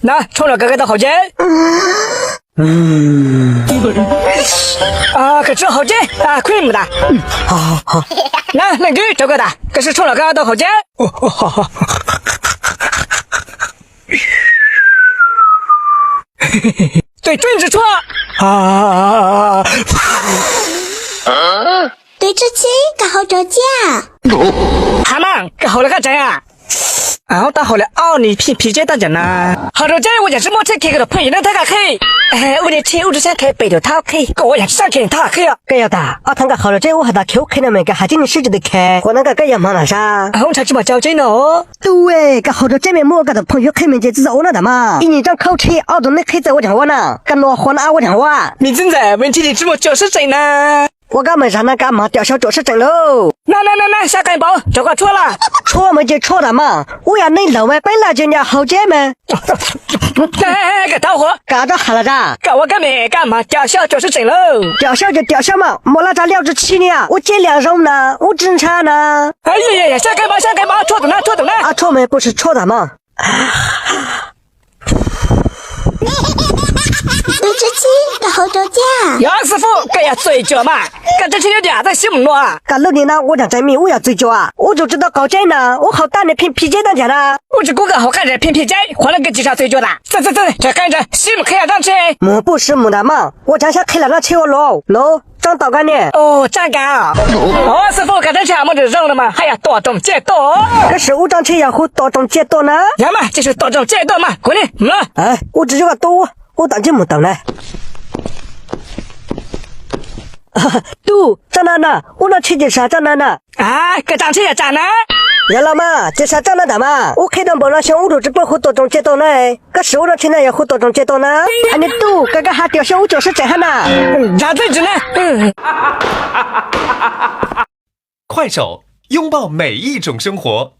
那冲了哥哥的好劲。可是好劲啊，亏不的。好。那个这个的，可是冲了哥哥的好劲。好。对准是错。对着起，个好着架。蛤蟆，个好了个真啊！打好了你皮这大人呐！好着这我也是莫吃开个朋友那他个开，我的车我只想开北头他开，我也是想开他开啊！个要的，他个好了这我还打 Q 开了没个还今年试着的开，我那个要忙了啥？我才这么交真哦。对，个好着这面莫个的朋友开门这只是我那的嘛，一年张口车都能开在我讲话呢，跟我活那我讲话。你正在问题的这么就是真呢？我干嘛上那干嘛吊销就是真喽？那下干包，这个错了，错嘛就错了嘛，我要你老外本来就要好姐们。个导火，干着好了咋？干我干嘛吊销就是真喽？吊销就吊销嘛，莫拉咋了着气呢？我这两手呢，我正常呢。哎呀，下干包，错懂了。错没不是错的嘛。对着起，个好着架。杨师傅，个要醉酒嘛？个这有点在心目啊？干老年呢，我讲真命，我要醉酒啊！我就知道搞真呢，我好大的拼皮筋当家呢。我这哥哥好看着拼皮筋，换了个机上醉酒的。走，这看着心目开下张车。不是的嘛，我讲下开了那车我喽，张导干呢？站岗啊！师傅，刚才车没得扔了吗？还要多种借多。可是我张车要和多种借多呢？要么就是多种借多嘛，滚你！我只有个多，我当真没懂呢。都在哪呢？我那车子啥在哪呢？个张车也站呢？要了嘛，这啥在哪的嘛？我开到某那小屋头这边和多种借多呢，可是我那车呢要和多种借多呢？你都刚刚还吊销我就是真呢？咋对着呢？快手，拥抱每一种生活。